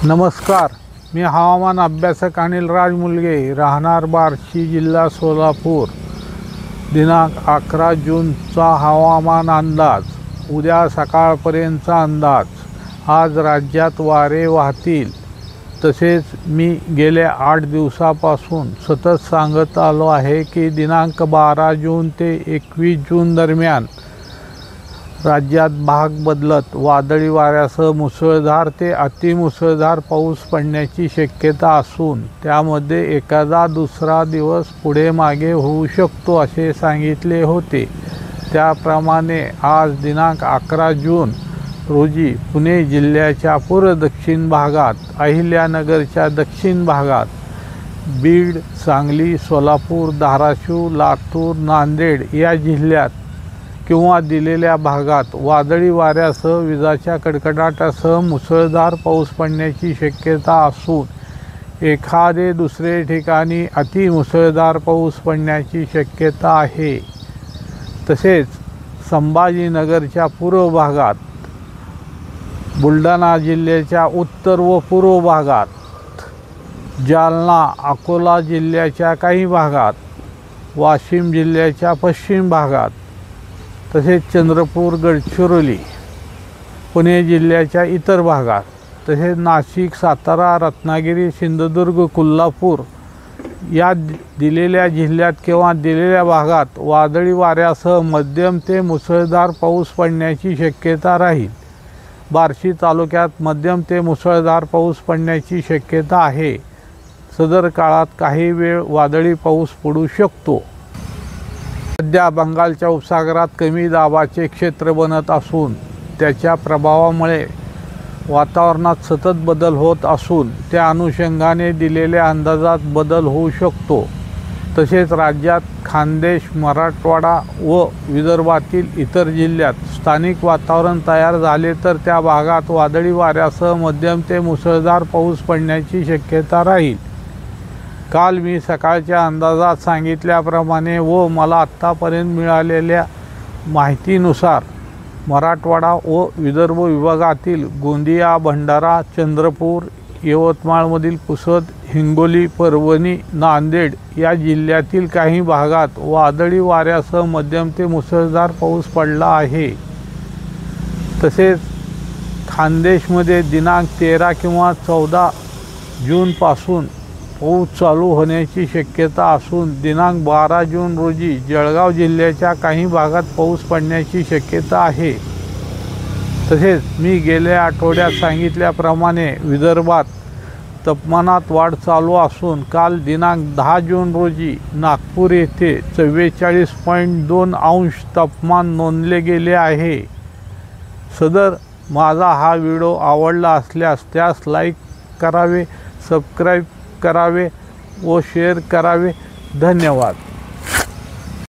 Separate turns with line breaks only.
नमस्कार, मी हवामान अभ्यासक अनिल राज मुलगे, राहणार बार्शी, जिल्हा सोलापूर। दिनांक 11 जूनचा हवामान अंदाज। उद्या सकाळपर्यंतचा अंदाज। आज राज्यात वारे वाहतील। तसेच मी गेल्या 8 दिवसापासून सतत सांगत आलो आहे की दिनांक 12 जून ते 21 जून दरम्यान राज्यात भाग बदलत वादळी वाऱ्यासह मुसळधार ते अतिमुसळधार पाऊस पडण्याची शक्यता असून त्यामध्ये एखादा दुसरा दिवस पुढे मागे होऊ शकतो असे सांगितले होते। त्याप्रमाणे आज दिनांक 11 जून रोजी पुणे जिल्ह्याच्या पूर्व दक्षिण भागात, अहिल्यानगरच्या दक्षिण भागात, बीड, सांगली, सोलापूर, धाराशिव, लातूर, नांदेड या जिल्ह्यात किंवा दिलेल्या भागात वादळी वाऱ्यासह विजांच्या कडकडाटासह मुसळधार पाऊस पडण्याची शक्यता असून एखादे दुसरे ठिकाणी अतिमुसळधार पाऊस पडण्याची शक्यता आहे। तसेच संभाजीनगरच्या पूर्व भागात, बुलढाणा जिल्ह्याच्या उत्तर व पूर्व भागात, जालना, अकोला जिल्ह्याच्या काही भागात, वाशिम जिल्ह्याच्या पश्चिम भागात, तसेच चंद्रपूर, गडचिरोली, पुणे जिल्ह्याच्या इतर भागात, तसेच नाशिक, सातारा, रत्नागिरी, सिंधुदुर्ग, कोल्हापूर या दिलेल्या जिल्ह्यात किंवा दिलेल्या भागात वादळी वाऱ्यासह मध्यम ते मुसळधार पाऊस पडण्याची शक्यता राहील। बार्शी तालुक्यात मध्यम ते मुसळधार पाऊस पडण्याची शक्यता आहे। सदर काळात काही वेळ वादळी पाऊस पडू शकतो। सध्या बंगालच्या उपसागरात कमी दाबाचे क्षेत्र बनत असून त्याच्या प्रभावामुळे वातावरणात सतत बदल होत असून त्या अनुषंगाने दिलेल्या अंदाजात बदल होऊ शकतो। तसेच राज्यात खानदेश, मराठवाडा व विदर्भातील इतर जिल्ह्यात स्थानिक वातावरण तयार झाले तर त्या भागात वादळी वाऱ्यासह मध्यम ते मुसळधार पाऊस पडण्याची शक्यता राहील। काल मी सकाळच्या अंदाजात सांगितल्याप्रमाणे व मला आत्तापर्यंत मिळालेल्या माहितीनुसार मराठवाडा व विदर्भ विभागातील गोंदिया, भंडारा, चंद्रपूर, यवतमाळमधील पुसद, हिंगोली, परभणी, नांदेड या जिल्ह्यातील काही भागात वादळी वाऱ्यासह मध्यम ते मुसळधार पाऊस पडला आहे। तसेच खानदेशमध्ये दिनांक 13 किंवा 14 जूनपासून पाऊस चालू होण्याची शक्यता असून दिनांक 12 जून रोजी जळगाव जिल्ह्याच्या काही भागात पाऊस पडण्याची शक्यता आहे। तसेच मी गेल्या आठवड्यात सांगितल्याप्रमाणे विदर्भात तापमानात वाढ चालू असून काल दिनांक 10 जून रोजी नागपूर येथे 44.2 अंश तापमान नोंदले गेले आहे। सदर माझा हा व्हिडिओ आवडला असल्यास त्यास लाईक करावे, सबस्क्राईब करावे व शेअर करावे। धन्यवाद।